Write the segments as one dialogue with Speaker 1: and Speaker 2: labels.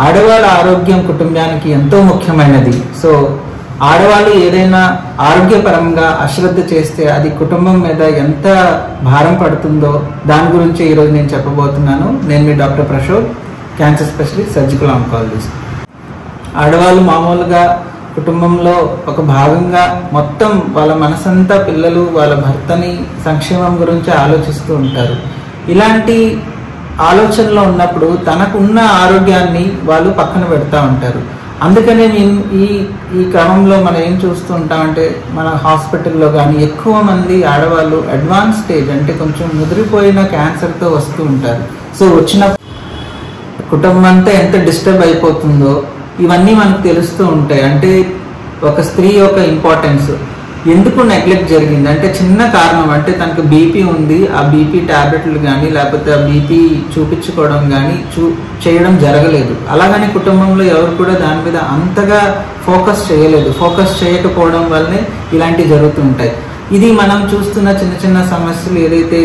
Speaker 1: ఆడవాళ్ళ ఆరోగ్యం కుటుంబానికి ఎంతో ముఖ్యమైనది. సో ఆడవాళ్ళు ఏదైనా ఆరోగ్యపరంగా అశ్రద్ధ చేస్తే అది కుటుంబం మీద ఎంత భారం పడుతుందో దాని గురించి ఈరోజు నేను చెప్పబోతున్నాను. నేను మీ doctor Prashobh, cancer specialist, surgical oncologist. ఆడవాళ్ళు మామూలుగా కుటుంబంలో ఒక భాగంగా మొత్తం వాళ్ళ మనసంతా పిల్లలు, వాళ్ళ భర్తని సంక్షేమం గురించి ఆలోచిస్తూ ఉంటారు. ఇలాంటి ఆలోచనలో ఉన్నప్పుడు తనకున్న ఆరోగ్యాన్ని వాళ్ళు పక్కన పెడతా ఉంటారు. అందుకనే ఈ క్రమంలో మనం ఏం చూస్తూ ఉంటామంటే మన హాస్పిటల్లో కానీ ఎక్కువ మంది ఆడవాళ్ళు అడ్వాన్స్ స్టేజ్ అంటే కొంచెం ముదిరిపోయిన క్యాన్సర్తో వస్తూ ఉంటారు. సో వచ్చిన కుటుంబం అంతా ఎంత డిస్టర్బ్ అయిపోతుందో ఇవన్నీ మనకు తెలుస్తూ ఉంటాయి. అంటే ఒక స్త్రీ యొక్క ఇంపార్టెన్స్ ఎందుకు నెగ్లెక్ట్ జరిగింది అంటే చిన్న కారణం, అంటే తనకు బీపీ ఉంది, ఆ బీపీ టాబ్లెట్లు కానీ లేకపోతే ఆ బీపీ చూపించుకోవడం కానీ చేయడం జరగలేదు. అలాగని కుటుంబంలో ఎవరు కూడా దాని మీద అంతగా ఫోకస్ చేయలేదు. ఫోకస్ చేయకపోవడం వల్లనే ఇలాంటివి జరుగుతుంటాయి. ఇది మనం చూస్తున్న చిన్న చిన్న సమస్యలు ఏదైతే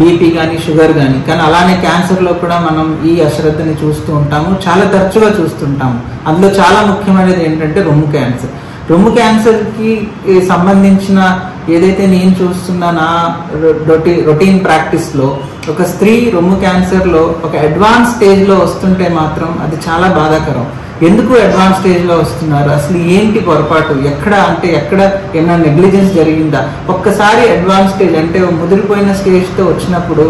Speaker 1: బీపీ కానీ షుగర్ కానీ అలానే క్యాన్సర్లో కూడా మనం ఈ అశ్రద్ధని చూస్తూ ఉంటాము, చాలా తరచుగా చూస్తుంటాము. అందులో చాలా ముఖ్యమైనది ఏంటంటే రొమ్ము క్యాన్సర్. రొమ్ము క్యాన్సర్కి సంబంధించిన ఏదైతే నేను చూస్తున్న నా రొటీన్ ప్రాక్టీస్లో ఒక స్త్రీ రొమ్ము క్యాన్సర్లో ఒక అడ్వాన్స్ స్టేజ్లో వస్తుంటే మాత్రం అది చాలా బాధాకరం. ఎందుకు అడ్వాన్స్ స్టేజ్లో వస్తున్నారు, అసలు ఏంటి పొరపాటు, ఎక్కడ ఏమైనా నెగ్లిజెన్స్ జరిగిందా? ఒక్కసారి అడ్వాన్స్ స్టేజ్ అంటే ముదిరిపోయిన స్టేజ్తో వచ్చినప్పుడు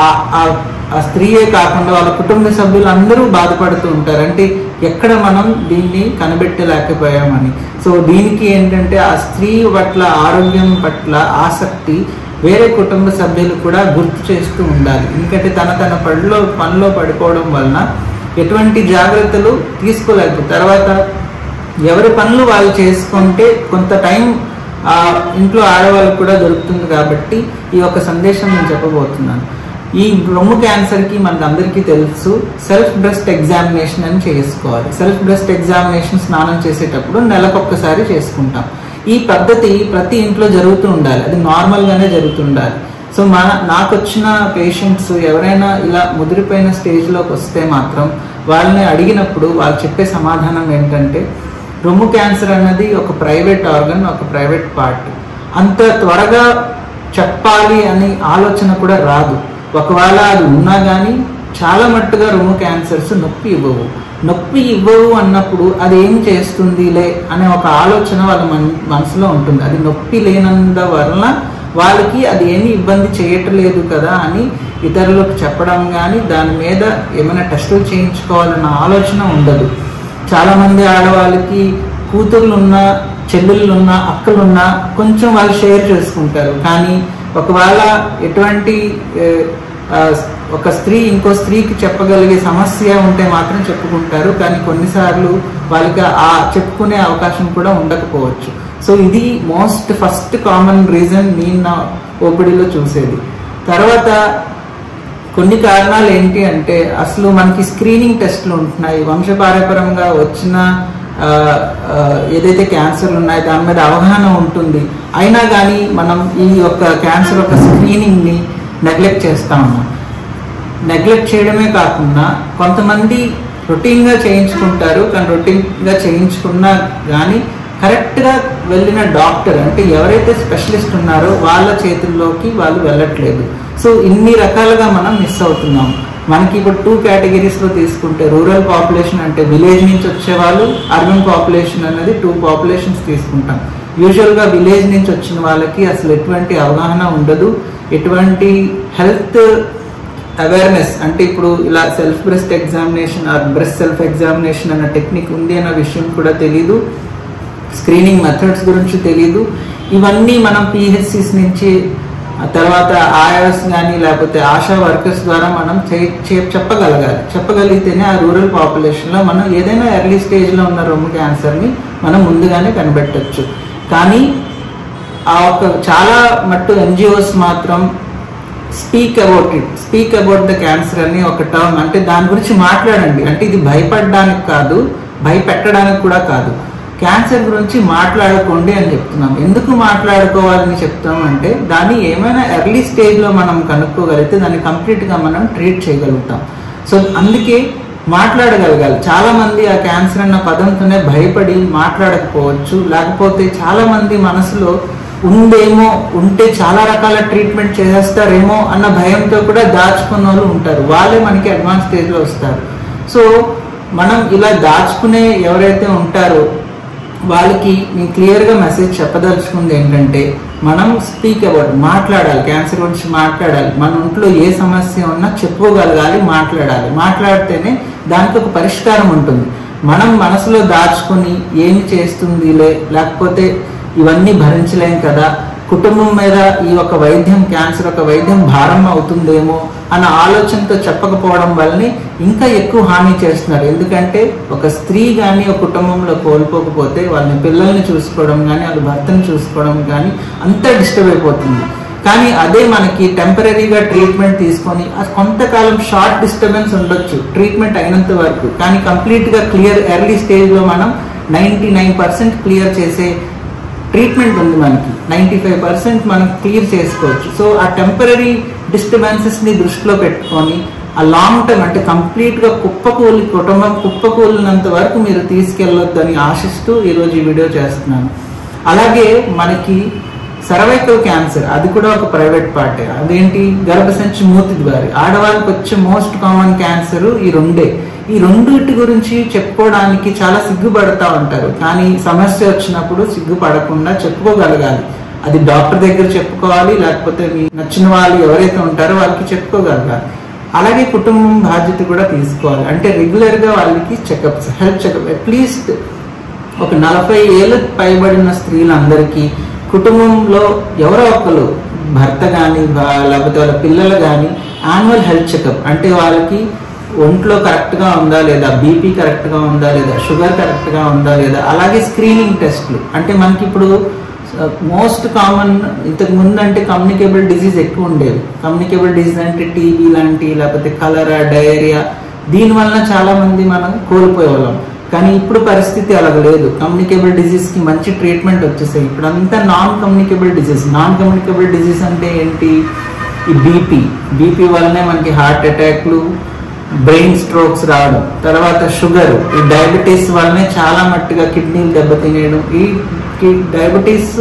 Speaker 1: ఆ స్త్రీయే కాకుండా వాళ్ళ కుటుంబ సభ్యులు అందరూ బాధపడుతూ ఉంటారు. అంటే ఎక్కడ మనం దీన్ని కనిపెట్టలేకపోయామని. సో దీనికి ఏంటంటే ఆ స్త్రీ పట్ల, ఆరోగ్యం పట్ల ఆసక్తి వేరే కుటుంబ సభ్యులు కూడా గుర్తు చేస్తూ ఉండాలి. ఎందుకంటే తన పనిలో పడిపోవడం వలన ఎటువంటి జాగ్రత్తలు తీసుకోలేదు. తర్వాత ఎవరి పనులు వాళ్ళు చేసుకుంటే కొంత టైం ఇంట్లో ఆడవాళ్ళకు కూడా దొరుకుతుంది. కాబట్టి ఈ యొక్క సందేశం నేను చెప్పబోతున్నాను. ఈ రొమ్ము క్యాన్సర్కి మనకు అందరికీ తెలుసు, సెల్ఫ్ బ్రెస్ట్ ఎగ్జామినేషన్ అని చేసుకోవాలి. సెల్ఫ్ బ్రెస్ట్ ఎగ్జామినేషన్ స్నానం చేసేటప్పుడు నెలకొక్కసారి చేసుకుంటాం. ఈ పద్ధతి ప్రతి ఇంట్లో జరుగుతూ ఉండాలి, అది నార్మల్గానే జరుగుతుండాలి. సో నాకు వచ్చిన పేషెంట్స్ ఎవరైనా ఇలా ముదిరిపోయిన స్టేజ్లోకి వస్తే మాత్రం వాళ్ళని అడిగినప్పుడు వాళ్ళు చెప్పే సమాధానం ఏంటంటే రొమ్ము క్యాన్సర్ అన్నది ఒక ప్రైవేట్ ఆర్గన్, ఒక ప్రైవేట్ పార్ట్. అంత త్వరగా చెప్పాలి అనే ఆలోచన కూడా రాదు. ఒకవేళ అది ఉన్నా కానీ చాలా మట్టుగా రొమ్ము క్యాన్సర్స్ నొప్పి ఇవ్వవు అన్నప్పుడు అది ఏం చేస్తుందిలే అనే ఒక ఆలోచన వాళ్ళ మనసులో ఉంటుంది. అది నొప్పి లేనందు వలన వాళ్ళకి అది ఏమీ ఇబ్బంది చేయట్లేదు కదా అని ఇతరులకు చెప్పడం కానీ దాని మీద ఏమైనా టెస్టులు చేయించుకోవాలన్న ఆలోచన ఉండదు. చాలామంది ఆడవాళ్ళకి కూతుర్లున్నా, చెల్లెళ్ళున్నా, అక్కలున్నా కొంచెం వాళ్ళు షేర్ చేసుకుంటారు. కానీ ఒకవేళ ఎటువంటి ఒక స్త్రీ ఇంకో స్త్రీకి చెప్పగలిగే సమస్య ఉంటే మాత్రం చెప్పుకుంటారు. కానీ కొన్నిసార్లు వాళ్ళకి ఆ చెప్పుకునే అవకాశం కూడా ఉండకపోవచ్చు. సో ఇది ఫస్ట్ కామన్ రీజన్ నేను నా ఓపిడిలో చూసేది. తర్వాత కొన్ని కారణాలు ఏంటి అంటే అసలు మనకి స్క్రీనింగ్ టెస్ట్లు ఉంటున్నాయి. వంశపారంపరంగా వచ్చిన ఏదైతే క్యాన్సర్లు ఉన్నాయో దాని మీద అవగాహన ఉంటుంది. అయినా కానీ మనం ఈ యొక్క క్యాన్సర్ యొక్క స్క్రీనింగ్ని నెగ్లెక్ట్ చేస్తూ ఉన్నాం. నెగ్లెక్ట్ చేయడమే కాకుండా కొంతమంది రొటీన్గా చేయించుకుంటారు. కానీ రొటీన్గా చేయించుకున్నా కానీ కరెక్ట్గా వెళ్ళిన డాక్టర్ అంటే ఎవరైతే స్పెషలిస్ట్ ఉన్నారో వాళ్ళ చేతుల్లోకి వాళ్ళు వెళ్ళట్లేదు. సో ఇన్ని రకాలుగా మనం మిస్ అవుతున్నాం. మనకి ఇప్పుడు 2 కేటగిరీస్లో తీసుకుంటే రూరల్ పాపులేషన్ అంటే విలేజ్ నుంచి వచ్చేవాళ్ళు, అర్బన్ పాపులేషన్ అనేది 2 పాపులేషన్స్ తీసుకుంటాం. యూజువల్గా విలేజ్ నుంచి వచ్చిన వాళ్ళకి అసలు ఎటువంటి అవగాహన ఉండదు, ఎటువంటి హెల్త్ అవేర్నెస్ అంటే ఇప్పుడు ఇలా self breast examination or breast self examination అన్న టెక్నిక్ ఉంది అన్న విషయం కూడా తెలీదు, స్క్రీనింగ్ మెథడ్స్ గురించి తెలీదు. ఇవన్నీ మనం పిహెచ్సిస్ నుంచి తర్వాత ఆయాస్ కానీ లేకపోతే ఆశా వర్కర్స్ ద్వారా మనం చెప్పగలిగితేనే ఆ రూరల్ పాపులేషన్లో మనం ఏదైనా ఎర్లీ స్టేజ్లో ఉన్న రొమ్ము క్యాన్సర్ని మనం ముందుగానే కనిపెట్టచ్చు. కానీ చాలా మట్టు ఎన్జిఓస్ మాత్రం స్పీక్ అబౌట్ ద క్యాన్సర్ అని ఒక టర్మ్, అంటే దాని గురించి మాట్లాడండి. అంటే ఇది భయపడడానికి కాదు, భయపెట్టడానికి కూడా కాదు, క్యాన్సర్ గురించి మాట్లాడుకోండి అని చెప్తున్నాం. ఎందుకు మాట్లాడుకోవాలని చెప్తాం అంటే దాన్ని ఏమైనా ఎర్లీ స్టేజ్లో మనం కనుక్కోగలిగితే దాన్ని కంప్లీట్గా మనం ట్రీట్ చేయగలుగుతాం. సో అందుకే మాట్లాడగలగాలి. చాలా మంది ఆ క్యాన్సర్ అన్న పదంతోనే భయపడి మాట్లాడకపోవచ్చు, లేకపోతే చాలా మంది మనసులో ఉంటే చాలా రకాల ట్రీట్మెంట్ చేసేస్తారేమో అన్న భయంతో కూడా దాచుకున్న వాళ్ళు ఉంటారు. వాళ్ళే మనకి అడ్వాన్స్ స్టేజ్లో వస్తారు. సో మనం ఇలా దాచుకునే ఎవరైతే ఉంటారో వాళ్ళకి నేను క్లియర్గా మెసేజ్ చెప్పదలుచుకుంది ఏంటంటే, మనం స్పీక్ అబౌట్, మాట్లాడాలి, క్యాన్సర్ గురించి మాట్లాడాలి. మన ఒంట్లో ఏ సమస్య ఉన్నా చెప్పుకోగలగాలి, మాట్లాడితేనే దానికి ఒక పరిష్కారం ఉంటుంది. మనం మనసులో దాచుకొని ఏమి చేస్తుందిలే, లేకపోతే ఇవన్నీ భరించలేం కదా, కుటుంబం మీద ఈ ఒక వైద్యం, క్యాన్సర్ ఒక వైద్యం భారం అవుతుందేమో అన్న ఆలోచనతో చెప్పకపోవడం వల్లనే ఇంకా ఎక్కువ హాని చేస్తున్నారు. ఎందుకంటే ఒక స్త్రీ కానీ ఒక కుటుంబంలో కోల్పోకపోతే వాళ్ళని పిల్లల్ని చూసుకోవడం కానీ వాళ్ళ భర్తను చూసుకోవడం కానీ అంతా డిస్టర్బ్ అయిపోతుంది. కానీ అదే మనకి టెంపరీగా ట్రీట్మెంట్ తీసుకొని కొంతకాలం షార్ట్ డిస్టర్బెన్స్ ఉండొచ్చు ట్రీట్మెంట్ అయినంత వరకు, కానీ కంప్లీట్గా క్లియర్ ఎర్లీ స్టేజ్లో మనం 99% క్లియర్ చేసే ట్రీట్మెంట్ ఉంది. మనకి 95% మనం క్లియర్ చేసుకోవచ్చు. సో ఆ టెంపరీ డిస్టర్బెన్సెస్ని దృష్టిలో పెట్టుకొని ఆ లాంగ్ టర్మ్ అంటే కంప్లీట్గా కుటుంబం కుప్పకూలినంత వరకు మీరు తీసుకెళ్ళొద్దని ఆశిస్తూ ఈరోజు ఈ వీడియో చేస్తున్నాను. అలాగే మనకి సర్వైకల్ క్యాన్సర్, అది కూడా ఒక ప్రైవేట్ పార్టే. అదేంటి, గర్భసంచి మూతి ద్వారా ఆడవాళ్ళకి వచ్చే మోస్ట్ కామన్ క్యాన్సర్ ఈ రెండింటి గురించి చెప్పుకోవడానికి చాలా సిగ్గుపడతా ఉంటారు. కానీ సమస్య వచ్చినప్పుడు సిగ్గుపడకుండా చెప్పుకోగలగాలి. అది డాక్టర్ దగ్గర చెప్పుకోవాలి, లేకపోతే మీ నచ్చిన వాళ్ళు ఎవరైతే ఉంటారో వాళ్ళకి చెప్పుకోగలగాలి. అలాగే కుటుంబం బాధ్యత కూడా తీసుకోవాలి. అంటే రెగ్యులర్గా వాళ్ళకి చెకప్స్, హెల్త్ చెకప్, అట్లీస్ట్ ఒక 40 ఏళ్ళు పైబడిన స్త్రీలందరికీ కుటుంబంలో ఎవరో ఒకరు, భర్త కానీ లేకపోతే వాళ్ళ పిల్లలు కానీ యాన్యువల్ హెల్త్ చెకప్, అంటే వాళ్ళకి ఒంట్లో కరెక్ట్గా ఉందా లేదా, బీపీ కరెక్ట్గా ఉందా లేదా, షుగర్ కరెక్ట్గా ఉందా లేదా, అలాగే స్క్రీనింగ్ టెస్ట్లు. అంటే మనకి ఇప్పుడు మోస్ట్ కామన్, ఇంతకు ముందు అంటే కమ్యూనికేబుల్ డిజీజ్ ఎక్కువ ఉండేవి. కమ్యూనికేబుల్ డిజీజ్ అంటే టీబీ లాంటి, లేకపోతే కలరా, డయేరియా, దీనివల్ల చాలా మంది మనం కోల్పోయేవాళ్ళం. కానీ ఇప్పుడు పరిస్థితి అలాగ లేదు. కమ్యూనికేబుల్ డిజీజ్కి మంచి ట్రీట్మెంట్ వచ్చేసాయి. ఇప్పుడంతా నాన్ కమ్యూనికేబుల్ డిజీజ్ అంటే ఏంటి, ఈ బీపీ వల్లనే మనకి హార్ట్ అటాక్లు, బ్రెయిన్ స్ట్రోక్స్ రావడం, తర్వాత షుగర్, ఈ డయాబెటీస్ వల్లనే చాలా మట్టుగా కిడ్నీలు దెబ్బతినేయడం. ఈ డయాబెటీస్,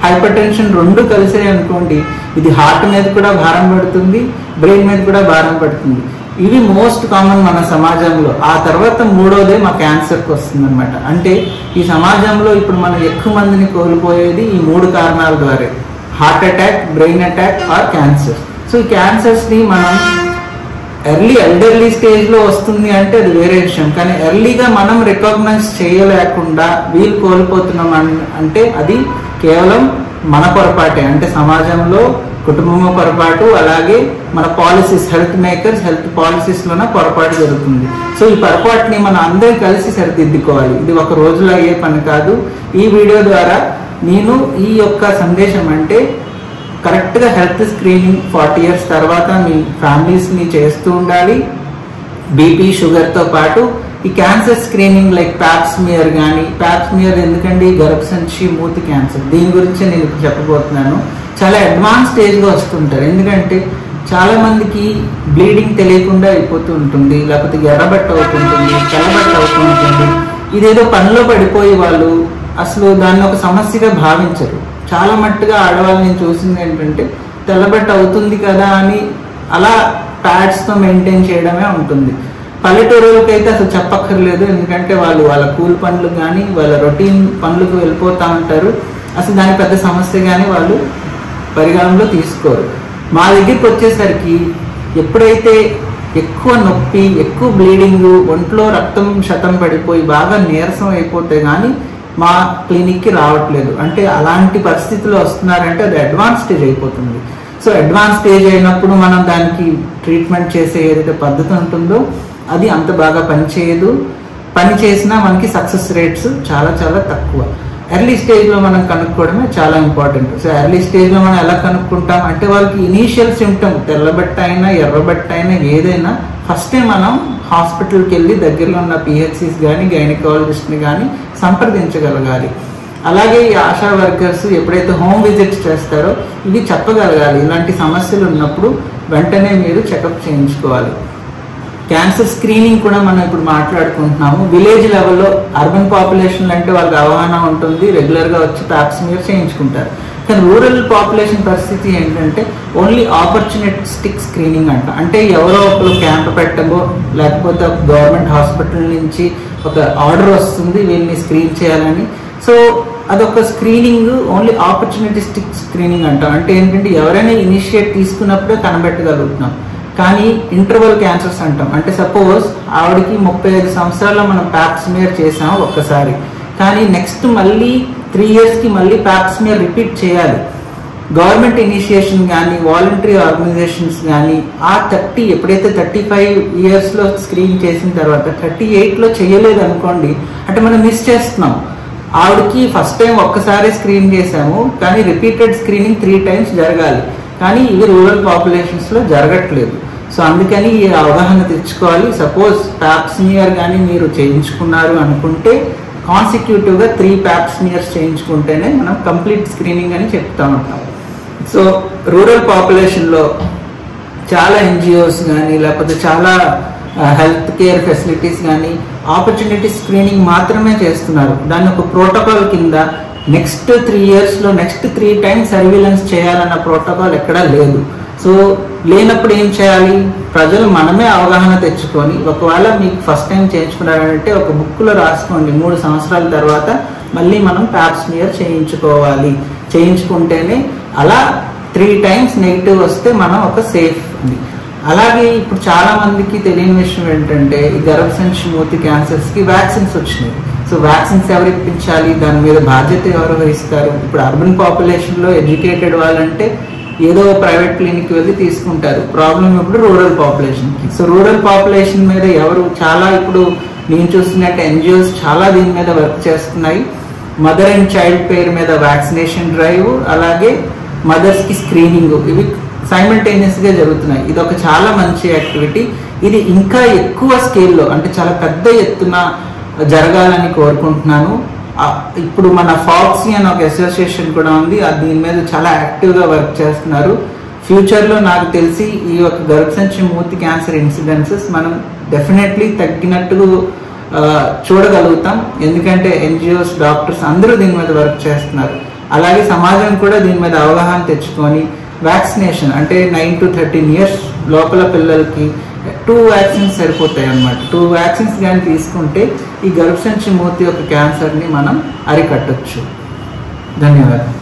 Speaker 1: హైపర్ టెన్షన్ రెండు కలిసే అనుకోండి, ఇది హార్ట్ మీద కూడా భారం పడుతుంది, బ్రెయిన్ మీద కూడా భారం పడుతుంది. ఇవి మోస్ట్ కామన్ మన సమాజంలో. ఆ తర్వాత మూడోదే మా క్యాన్సర్కి వస్తుంది అనమాట. అంటే ఈ సమాజంలో ఇప్పుడు మనం ఎక్కువ మందిని కోల్పోయేది ఈ 3 కారణాల ద్వారా: heart attack, brain attack or cancer. So ఈ క్యాన్సర్స్ని మనం ఎల్డర్లీ స్టేజ్లో వస్తుంది అంటే అది వేరే విషయం. కానీ ఎర్లీగా మనం రికగ్నైజ్ చేయలేకుండా వీళ్ళు కోల్పోతున్నాం అంటే అది కేవలం మన పొరపాటే. అంటే సమాజంలో కుటుంబం పొరపాటు, అలాగే మన పాలసీస్, హెల్త్ మేకర్స్, హెల్త్ పాలసీస్లోనే పొరపాటు జరుగుతుంది. సో ఈ పొరపాటుని మనం అందరం కలిసి సరిదిద్దుకోవాలి. ఇది ఒక రోజులో అయ్యే పని కాదు. ఈ వీడియో ద్వారా నేను ఈ యొక్క సందేశం అంటే కరెక్ట్గా హెల్త్ స్క్రీనింగ్ 40 years తర్వాత మీ ఫ్యామిలీస్ని చేస్తూ ఉండాలి. బీపీ, షుగర్తో పాటు ఈ క్యాన్సర్ స్క్రీనింగ్ లైక్ ప్యాప్స్మియర్ కానీ, ప్యాప్స్మియర్ ఎందుకండి, గర్భసంచి మూతి క్యాన్సర్, దీని గురించి నేను చెప్పబోతున్నాను. చాలా అడ్వాన్స్ స్టేజ్గా వస్తుంటారు. ఎందుకంటే చాలా మందికి బ్లీడింగ్ తెలియకుండా అయిపోతూ ఉంటుంది, లేకపోతే ఎర్రబట్ట అవుతుంటుంది, తెల్లబట్ట అవుతుంటుంది. ఇదేదో పనిలో పడిపోయి వాళ్ళు అసలు దాన్ని ఒక సమస్యగా భావించరు. చాలా మట్టుగా ఆడవాళ్ళు నేను చూసింది ఏంటంటే, తెల్లబట్ట అవుతుంది కదా అని అలా ప్యాడ్స్తో మెయింటైన్ చేయడమే ఉంటుంది. పల్లెటూరులకి అయితే అసలు చెప్పక్కర్లేదు. ఎందుకంటే వాళ్ళు వాళ్ళ కూలి పనులు కానీ వాళ్ళ రొటీన్ పనులకు వెళ్ళిపోతూ ఉంటారు. అసలు దాని పెద్ద సమస్య కానీ వాళ్ళు పరిగణనలో తీసుకోరు. మా దగ్గరికి వచ్చేసరికి ఎప్పుడైతే ఎక్కువ నొప్పి, ఎక్కువ బ్లీడింగ్, ఒంట్లో రక్తం శతం పడిపోయి బాగా నీరసం అయిపోతే కానీ మా క్లినిక్కి రావట్లేదు. అంటే అలాంటి పరిస్థితుల్లో వస్తున్నారంటే అది అడ్వాన్స్ స్టేజ్ అయిపోతుంది. సో అడ్వాన్స్ స్టేజ్ అయినప్పుడు మనం దానికి ట్రీట్మెంట్ చేసే ఏదైతే పద్ధతి ఉంటుందో అది అంత బాగా పనిచేయదు. పని చేసినా మనకి సక్సెస్ రేట్స్ చాలా చాలా తక్కువ. ఎర్లీ స్టేజ్లో మనం కనుక్కోవడమే చాలా ఇంపార్టెంట్. సో ఎర్లీ స్టేజ్లో మనం ఎలా కనుక్కుంటాం అంటే, వాళ్ళకి ఇనీషియల్ సిమ్టమ్ తెల్లబట్ట అయినా ఎర్రబట్ట అయినా ఏదైనా ఫస్టే మనం హాస్పిటల్కి వెళ్ళి దగ్గరలో ఉన్న పిహెచ్సిస్ కానీ గైనకాలజిస్ట్ని కానీ సంప్రదించగలగాలి. అలాగే ఈ ఆశా వర్కర్స్ ఎప్పుడైతే హోమ్ విజిట్స్ చేస్తారో ఇవి చెప్పగలగాలి. ఇలాంటి సమస్యలు ఉన్నప్పుడు వెంటనే మీరు చెకప్ చేయించుకోవాలి. క్యాన్సర్ స్క్రీనింగ్ కూడా మనం ఇప్పుడు మాట్లాడుకుంటున్నాము. విలేజ్ లెవెల్లో అర్బన్ పాపులేషన్ అంటే వాళ్ళకి అవగాహన ఉంటుంది, రెగ్యులర్గా వచ్చి ప్యాప్స్మియర్ చేయించుకుంటారు. కానీ రూరల్ పాపులేషన్ పరిస్థితి ఏంటంటే ఓన్లీ ఆపర్చునిస్టిక్ స్క్రీనింగ్ అంట. అంటే ఎవరో ఒకరు క్యాంప్ పెట్టబో లేకపోతే గవర్నమెంట్ హాస్పిటల్ నుంచి ఒక ఆర్డర్ వస్తుంది వీళ్ళని స్క్రీన్ చేయాలని. సో అదొక స్క్రీనింగ్ ఓన్లీ ఆపర్చునిటిస్టిక్ స్క్రీనింగ్ అంటాం. అంటే ఏంటంటే ఎవరైనా ఇనిషియేట్ తీసుకున్నప్పుడే కనబెట్టగలుగుతున్నాం. కానీ ఇంటర్వల్ క్యాన్సర్స్ అంటాం. అంటే సపోజ్ ఆవిడకి 35 సంవత్సరాల్లో మనం ప్యాప్స్మియర్ చేసాం ఒక్కసారి, కానీ నెక్స్ట్ మళ్ళీ 3 yearsకి మళ్ళీ ప్యాప్స్మియర్ రిపీట్ చేయాలి. గవర్నమెంట్ ఇనిషియేషన్ కానీ వాలంటరీ ఆర్గనైజేషన్స్ కానీ ఆ ఎప్పుడైతే 35 yearsలో స్క్రీన్ చేసిన తర్వాత 38లో చేయలేదు అనుకోండి, అంటే మనం మిస్ చేస్తున్నాం. ఆవిడకి ఫస్ట్ టైం ఒక్కసారి స్క్రీన్ చేసాము, కానీ రిపీటెడ్ స్క్రీనింగ్ 3 times జరగాలి. కానీ ఇవి రూరల్ పాపులేషన్స్లో జరగట్లేదు. సో అందుకని ఈ అవగాహన తెచ్చుకోవాలి. సపోజ్ ప్యాప్స్మియర్ కానీ మీరు చేయించుకున్నారు అనుకుంటే కాన్సిక్యూటివ్గా 3 ప్యాప్స్మియర్స్ చేయించుకుంటేనే మనం కంప్లీట్ స్క్రీనింగ్ అని చెప్తా ఉంటాం. సో రూరల్ పాపులేషన్లో చాలా ఎన్జిఓస్ కానీ లేకపోతే చాలా హెల్త్ కేర్ ఫెసిలిటీస్ కానీ ఆపర్చునిటీ స్క్రీనింగ్ మాత్రమే చేస్తున్నారు. దాన్ని ఒక ప్రోటోకాల్ కింద నెక్స్ట్ 3 yearsలో నెక్స్ట్ 3 times సర్వీలెన్స్ చేయాలన్న ప్రోటోకాల్ ఎక్కడా లేదు. సో లేనప్పుడు ఏం చేయాలి? ప్రజలు మనమే అవగాహన తెచ్చుకొని, ఒకవేళ మీకు ఫస్ట్ టైం చేయించుకున్నారంటే ఒక బుక్లో రాసుకోండి 3 సంవత్సరాల తర్వాత మళ్ళీ మనం ప్యాప్స్మియర్ చేయించుకోవాలి. చేయించుకుంటేనే అలా 3 times నెగిటివ్ వస్తే మనం ఒక సేఫ్ ఉంది. అలాగే ఇప్పుడు చాలా మందికి తెలియని విషయం ఏంటంటే ఈ గర్భసంచి మూతి క్యాన్సర్స్కి వ్యాక్సిన్స్ వచ్చినాయి. సో వ్యాక్సిన్స్ ఎవరు ఇప్పించాలి, దాని మీద బాధ్యత ఎవరు వహిస్తారు? ఇప్పుడు అర్బన్ పాపులేషన్లో ఎడ్యుకేటెడ్ వాళ్ళంటే ఏదో ప్రైవేట్ క్లినిక్ వెళ్ళి తీసుకుంటారు. ప్రాబ్లం ఇప్పుడు రూరల్ పాపులేషన్కి. సో రూరల్ పాపులేషన్ మీద ఎవరు చాలా ఇప్పుడు నేను చూస్తున్నట్టు ఎన్జిఓస్ చాలా దీని మీద వర్క్ చేస్తున్నాయి. మదర్ అండ్ చైల్డ్ పేరు మీద వ్యాక్సినేషన్ డ్రైవ్, అలాగే మదర్స్కి స్క్రీనింగ్, ఇవి సైమల్టేనియస్గా జరుగుతున్నాయి. ఇది ఒక చాలా మంచి యాక్టివిటీ. ఇది ఇంకా ఎక్కువ స్కేల్లో అంటే చాలా పెద్ద ఎత్తున జరగాలని కోరుకుంటున్నాను. ఇప్పుడు మన ఫాక్సీ అని ఒక అసోసియేషన్ కూడా ఉంది, దీని మీద చాలా యాక్టివ్గా వర్క్ చేస్తున్నారు. ఫ్యూచర్లో నాకు తెలిసి ఈ యొక్క గర్భసంచి మూతి క్యాన్సర్ ఇన్సిడెన్సెస్ మనం డెఫినెట్లీ తగ్గినట్టు చూడగలుగుతాం. ఎందుకంటే ఎన్జిఓస్, డాక్టర్స్ అందరూ దీని మీద వర్క్ చేస్తున్నారు. అలాగే సమాజం కూడా దీని మీద అవగాహన తెచ్చుకొని వ్యాక్సినేషన్ అంటే 9 to 13 years లోపల పిల్లలకి 2 vaccines సరిపోతాయి అన్నమాట. 2 vaccines కానీ తీసుకుంటే ఈ గర్భసంచి మూతి యొక్క క్యాన్సర్ని మనం అరికట్టచ్చు. ధన్యవాదాలు.